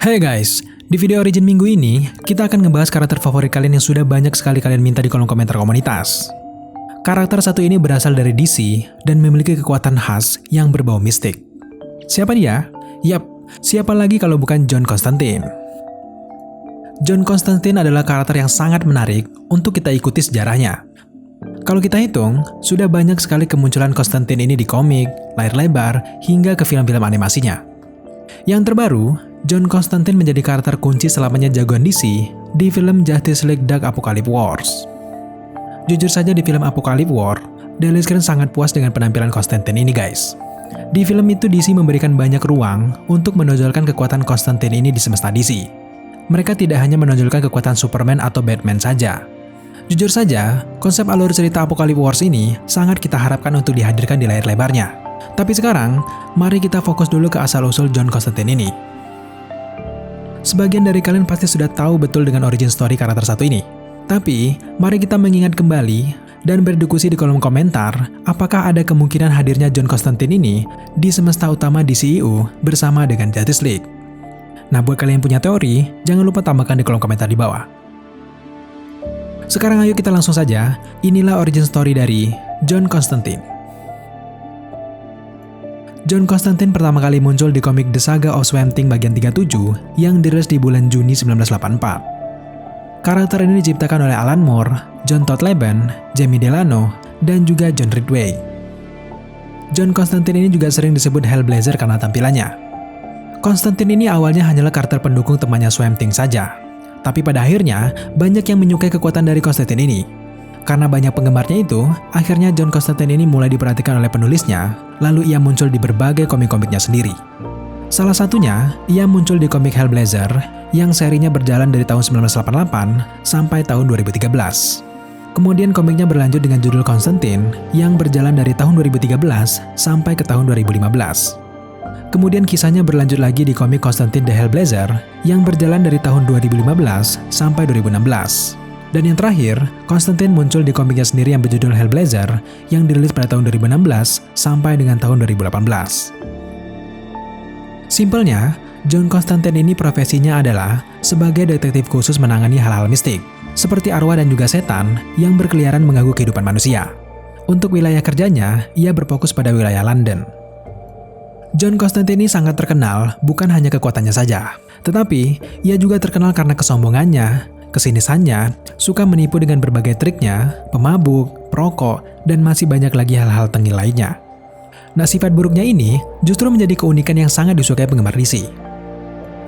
Hey guys, di video Origin minggu ini, kita akan ngebahas karakter favorit kalian yang sudah banyak sekali kalian minta di kolom komentar komunitas. Karakter satu ini berasal dari DC dan memiliki kekuatan khas yang berbau mistik. Siapa dia? Yap, siapa lagi kalau bukan John Constantine. John Constantine adalah karakter yang sangat menarik untuk kita ikuti sejarahnya. Kalau kita hitung, sudah banyak sekali kemunculan Constantine ini di komik, layar lebar, hingga ke film-film animasinya. Yang terbaru, John Constantine menjadi karakter kunci selamanya jagoan DC di film Justice League Dark Apokalips Wars. Jujur saja di film Apokalips War, Daily Screen sangat puas dengan penampilan Constantine ini guys. Di film itu DC memberikan banyak ruang untuk menonjolkan kekuatan Constantine ini di semesta DC. Mereka tidak hanya menonjolkan kekuatan Superman atau Batman saja. Jujur saja, konsep alur cerita Apokalips Wars ini sangat kita harapkan untuk dihadirkan di layar lebarnya. Tapi sekarang, mari kita fokus dulu ke asal-usul John Constantine ini. Sebagian dari kalian pasti sudah tahu betul dengan origin story karakter satu ini. Tapi, mari kita mengingat kembali dan berdiskusi di kolom komentar apakah ada kemungkinan hadirnya John Constantine ini di semesta utama DCEU bersama dengan Justice League. Nah, buat kalian yang punya teori, jangan lupa tambahkan di kolom komentar di bawah. Sekarang ayo kita langsung saja, inilah origin story dari John Constantine. John Constantine pertama kali muncul di komik The Saga of Swamp Thing bagian 37 yang dirilis di bulan Juni 1984. Karakter ini diciptakan oleh Alan Moore, John Todd Laban, Jamie Delano, dan juga John Ridgway. John Constantine ini juga sering disebut Hellblazer karena tampilannya. Constantine ini awalnya hanyalah karakter pendukung temannya Swamp Thing saja. Tapi pada akhirnya, banyak yang menyukai kekuatan dari Constantine ini. Karena banyak penggemarnya itu, akhirnya John Constantine ini mulai diperhatikan oleh penulisnya, lalu ia muncul di berbagai komik-komiknya sendiri. Salah satunya, ia muncul di komik Hellblazer, yang serinya berjalan dari tahun 1988 sampai tahun 2013. Kemudian komiknya berlanjut dengan judul Constantine, yang berjalan dari tahun 2013 sampai ke tahun 2015. Kemudian kisahnya berlanjut lagi di komik Constantine the Hellblazer yang berjalan dari tahun 2015 sampai 2016. Dan yang terakhir, Constantine muncul di komiknya sendiri yang berjudul Hellblazer yang dirilis pada tahun 2016 sampai dengan tahun 2018. Simpelnya, John Constantine ini profesinya adalah sebagai detektif khusus menangani hal-hal mistik, seperti arwah dan juga setan yang berkeliaran mengganggu kehidupan manusia. Untuk wilayah kerjanya, ia berfokus pada wilayah London. John Constantine ini sangat terkenal bukan hanya kekuatannya saja, tetapi ia juga terkenal karena kesombongannya, kesinisannya, suka menipu dengan berbagai triknya, pemabuk, perokok, dan masih banyak lagi hal-hal tengil lainnya. Nah, sifat buruknya ini justru menjadi keunikan yang sangat disukai penggemar DC.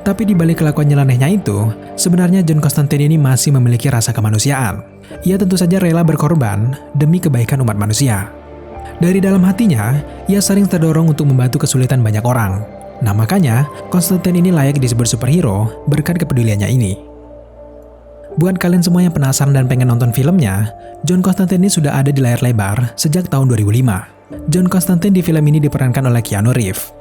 Tapi di balik kelakuan nyelenehnya itu, sebenarnya John Constantine ini masih memiliki rasa kemanusiaan. Ia tentu saja rela berkorban demi kebaikan umat manusia. Dari dalam hatinya, ia sering terdorong untuk membantu kesulitan banyak orang. Nah, makanya Constantine ini layak disebut superhero berkat kepeduliannya ini. Buat kalian semua yang penasaran dan pengen nonton filmnya, John Constantine ini sudah ada di layar lebar sejak tahun 2005. John Constantine di film ini diperankan oleh Keanu Reeves.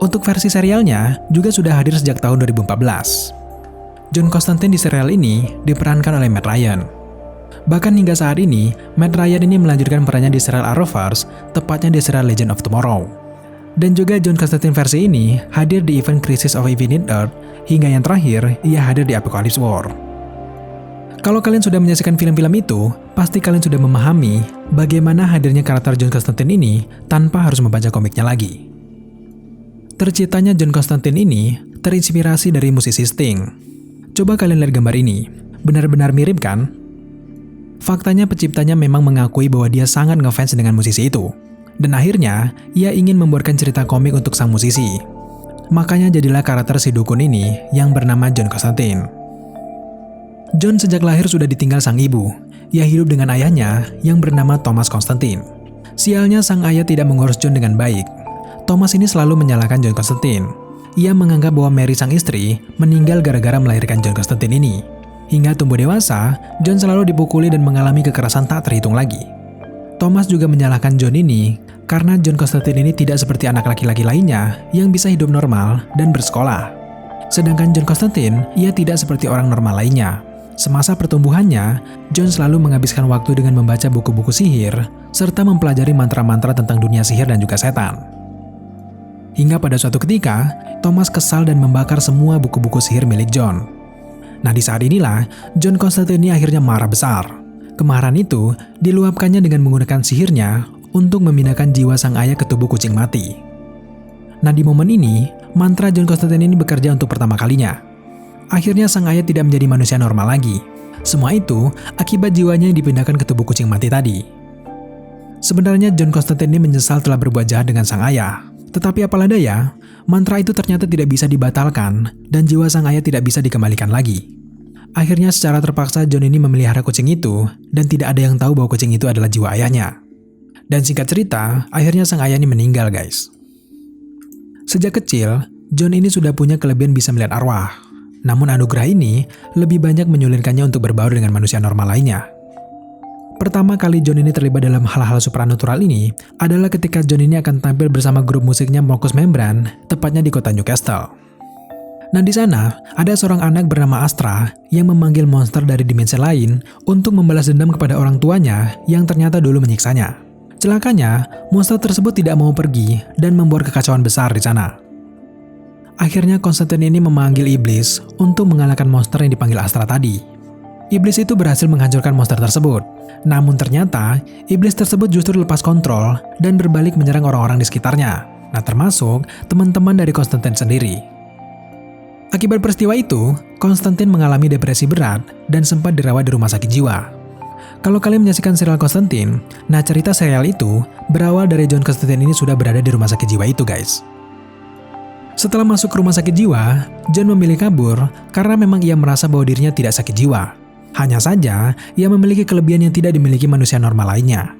Untuk versi serialnya juga sudah hadir sejak tahun 2014. John Constantine di serial ini diperankan oleh Matt Ryan. Bahkan hingga saat ini, Matt Ryan ini melanjutkan perannya di serial Arrowverse, tepatnya di serial Legend of Tomorrow. Dan juga John Constantine versi ini hadir di event Crisis of Infinite Earth, hingga yang terakhir, ia hadir di Apokalips War. Kalau kalian sudah menyaksikan film-film itu, pasti kalian sudah memahami bagaimana hadirnya karakter John Constantine ini tanpa harus membaca komiknya lagi. Terciptanya John Constantine ini terinspirasi dari musisi Sting. Coba kalian lihat gambar ini, benar-benar mirip kan? Faktanya penciptanya memang mengakui bahwa dia sangat ngefans dengan musisi itu. Dan akhirnya, ia ingin membuatkan cerita komik untuk sang musisi. Makanya jadilah karakter si dukun ini yang bernama John Constantine. John sejak lahir sudah ditinggal sang ibu. Ia hidup dengan ayahnya yang bernama Thomas Constantine. Sialnya sang ayah tidak mengurus John dengan baik. Thomas ini selalu menyalahkan John Constantine. Ia menganggap bahwa Mary sang istri meninggal gara-gara melahirkan John Constantine ini. Hingga tumbuh dewasa, John selalu dipukuli dan mengalami kekerasan tak terhitung lagi. Thomas juga menyalahkan John ini karena John Constantine ini tidak seperti anak laki-laki lainnya yang bisa hidup normal dan bersekolah. Sedangkan John Constantine, ia tidak seperti orang normal lainnya. Semasa pertumbuhannya, John selalu menghabiskan waktu dengan membaca buku-buku sihir serta mempelajari mantra-mantra tentang dunia sihir dan juga setan. Hingga pada suatu ketika, Thomas kesal dan membakar semua buku-buku sihir milik John. Nah, di saat inilah John Constantine akhirnya marah besar. Kemarahan itu diluapkannya dengan menggunakan sihirnya untuk memindahkan jiwa sang ayah ke tubuh kucing mati. Nah, di momen ini, mantra John Constantine ini bekerja untuk pertama kalinya. Akhirnya sang ayah tidak menjadi manusia normal lagi. Semua itu akibat jiwanya yang dipindahkan ke tubuh kucing mati tadi. Sebenarnya John Constantine ini menyesal telah berbuat jahat dengan sang ayah. Tetapi apalah daya, mantra itu ternyata tidak bisa dibatalkan dan jiwa sang ayah tidak bisa dikembalikan lagi. Akhirnya secara terpaksa John ini memelihara kucing itu dan tidak ada yang tahu bahwa kucing itu adalah jiwa ayahnya. Dan singkat cerita, akhirnya sang ayah ini meninggal, guys. Sejak kecil, John ini sudah punya kelebihan bisa melihat arwah. Namun anugerah ini lebih banyak menyulitkannya untuk berbaur dengan manusia normal lainnya. Pertama kali John ini terlibat dalam hal-hal supranatural ini adalah ketika John ini akan tampil bersama grup musiknya Marcus Membran, tepatnya di kota Newcastle. Nah, di sana ada seorang anak bernama Astra yang memanggil monster dari dimensi lain untuk membalas dendam kepada orang tuanya yang ternyata dulu menyiksanya. Celakanya, monster tersebut tidak mau pergi dan membuat kekacauan besar di sana. Akhirnya Constantine ini memanggil iblis untuk mengalahkan monster yang dipanggil Astra tadi. Iblis itu berhasil menghancurkan monster tersebut. Namun ternyata, iblis tersebut justru lepas kontrol dan berbalik menyerang orang-orang di sekitarnya. Nah, termasuk teman-teman dari Constantine sendiri. Akibat peristiwa itu, Constantine mengalami depresi berat dan sempat dirawat di rumah sakit jiwa. Kalau kalian menyaksikan serial Constantine, nah cerita serial itu berawal dari John Constantine ini sudah berada di rumah sakit jiwa itu, guys. Setelah masuk ke rumah sakit jiwa, John memilih kabur karena memang ia merasa bahwa dirinya tidak sakit jiwa. Hanya saja, ia memiliki kelebihan yang tidak dimiliki manusia normal lainnya.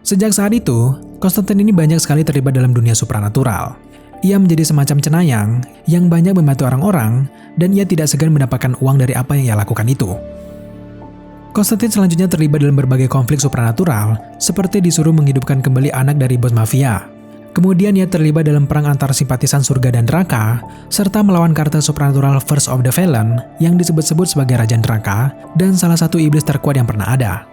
Sejak saat itu, Constantine ini banyak sekali terlibat dalam dunia supranatural. Ia menjadi semacam cenayang yang banyak membantu orang-orang dan ia tidak segan mendapatkan uang dari apa yang ia lakukan itu. Constantine selanjutnya terlibat dalam berbagai konflik supranatural seperti disuruh menghidupkan kembali anak dari bos mafia. Kemudian ia terlibat dalam perang antar simpatisan surga dan neraka, serta melawan karakter supranatural First of the Fallen yang disebut-sebut sebagai Raja Neraka dan salah satu iblis terkuat yang pernah ada.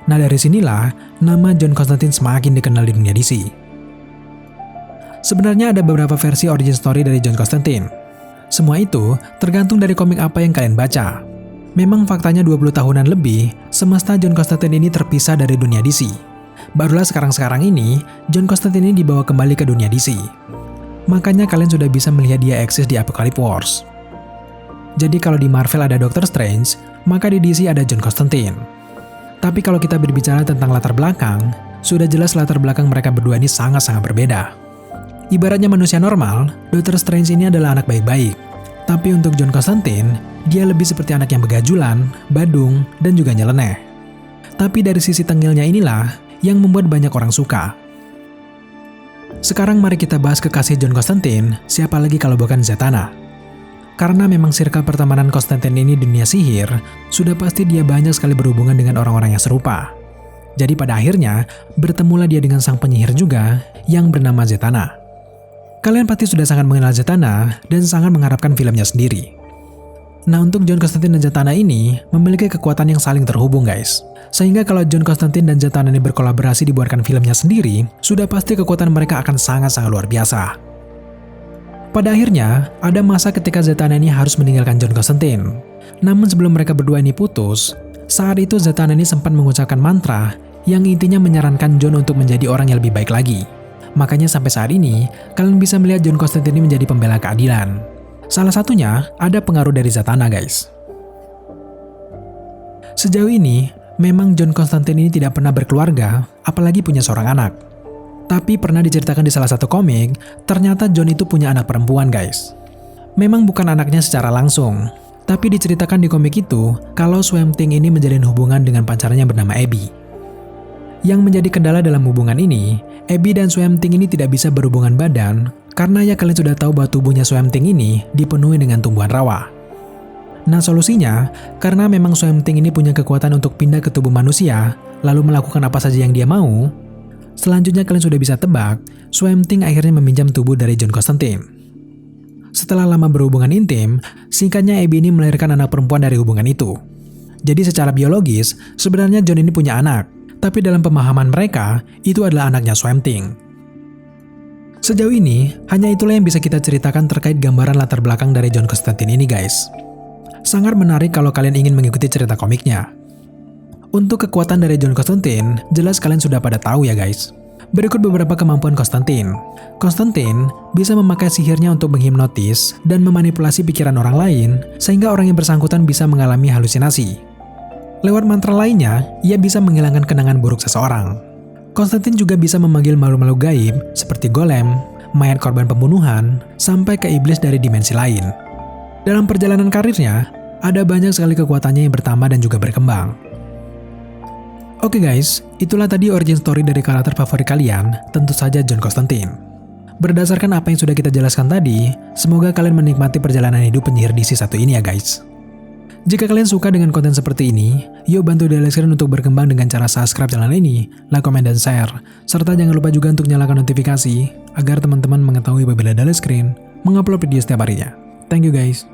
Nah, dari sinilah nama John Constantine semakin dikenal di dunia DC. Sebenarnya ada beberapa versi origin story dari John Constantine. Semua itu tergantung dari komik apa yang kalian baca. Memang faktanya 20 tahunan lebih, semesta John Constantine ini terpisah dari dunia DC. Barulah sekarang-sekarang ini, John Constantine ini dibawa kembali ke dunia DC. Makanya kalian sudah bisa melihat dia eksis di Apocalypse Wars. Jadi kalau di Marvel ada Doctor Strange, maka di DC ada John Constantine. Tapi kalau kita berbicara tentang latar belakang, sudah jelas latar belakang mereka berdua ini sangat-sangat berbeda. Ibaratnya manusia normal, Doctor Strange ini adalah anak baik-baik. Tapi untuk John Constantine, dia lebih seperti anak yang begajulan, badung, dan juga nyeleneh. Tapi dari sisi tengilnya inilah yang membuat banyak orang suka. Sekarang mari kita bahas kekasih John Constantine, siapa lagi kalau bukan Zatanna. Karena memang circle pertemanan Constantine ini dunia sihir, sudah pasti dia banyak sekali berhubungan dengan orang-orang yang serupa. Jadi pada akhirnya, bertemulah dia dengan sang penyihir juga, yang bernama Zatanna. Kalian pasti sudah sangat mengenal Zatanna, dan sangat mengharapkan filmnya sendiri. Nah, untuk John Constantine dan Zatanna ini, memiliki kekuatan yang saling terhubung, guys. Sehingga kalau John Constantine dan Zatanna ini berkolaborasi dibuatkan filmnya sendiri, sudah pasti kekuatan mereka akan sangat-sangat luar biasa. Pada akhirnya, ada masa ketika Zatanna ini harus meninggalkan John Constantine. Namun sebelum mereka berdua ini putus, saat itu Zatanna ini sempat mengucapkan mantra yang intinya menyarankan John untuk menjadi orang yang lebih baik lagi. Makanya sampai saat ini, kalian bisa melihat John Constantine ini menjadi pembela keadilan. Salah satunya ada pengaruh dari Zatanna, guys. Sejauh ini, memang John Constantine ini tidak pernah berkeluarga, apalagi punya seorang anak. Tapi pernah diceritakan di salah satu komik, ternyata John itu punya anak perempuan, guys. Memang bukan anaknya secara langsung, tapi diceritakan di komik itu kalau Swamp Thing ini menjalin hubungan dengan pacarnya bernama Abby. Yang menjadi kendala dalam hubungan ini, Abby dan Swamp Thing ini tidak bisa berhubungan badan karena ya kalian sudah tahu bahwa tubuhnya Swamp Thing ini dipenuhi dengan tumbuhan rawa. Nah, solusinya, karena memang Swamp Thing ini punya kekuatan untuk pindah ke tubuh manusia, lalu melakukan apa saja yang dia mau, selanjutnya kalian sudah bisa tebak, Swamp Thing akhirnya meminjam tubuh dari John Constantine. Setelah lama berhubungan intim, singkatnya Abby ini melahirkan anak perempuan dari hubungan itu. Jadi secara biologis, sebenarnya John ini punya anak, tapi dalam pemahaman mereka, itu adalah anaknya Swamp Thing. Sejauh ini, hanya itulah yang bisa kita ceritakan terkait gambaran latar belakang dari John Constantine ini guys. Sangat menarik kalau kalian ingin mengikuti cerita komiknya. Untuk kekuatan dari John Constantine, jelas kalian sudah pada tahu ya guys. Berikut beberapa kemampuan Constantine. Constantine bisa memakai sihirnya untuk menghipnotis dan memanipulasi pikiran orang lain, sehingga orang yang bersangkutan bisa mengalami halusinasi. Lewat mantra lainnya, ia bisa menghilangkan kenangan buruk seseorang. Constantine juga bisa memanggil makhluk-makhluk gaib seperti golem, mayat korban pembunuhan, sampai ke iblis dari dimensi lain. Dalam perjalanan karirnya, ada banyak sekali kekuatannya yang bertambah dan juga berkembang. Oke guys, itulah tadi origin story dari karakter favorit kalian, tentu saja John Constantine. Berdasarkan apa yang sudah kita jelaskan tadi, semoga kalian menikmati perjalanan hidup penyihir DC 1 ini ya guys. Jika kalian suka dengan konten seperti ini, yuk bantu Daily Screen untuk berkembang dengan cara subscribe channel ini, like, komen, dan share. Serta jangan lupa juga untuk nyalakan notifikasi, agar teman-teman mengetahui apabila Daily Screen mengupload video setiap harinya. Thank you guys.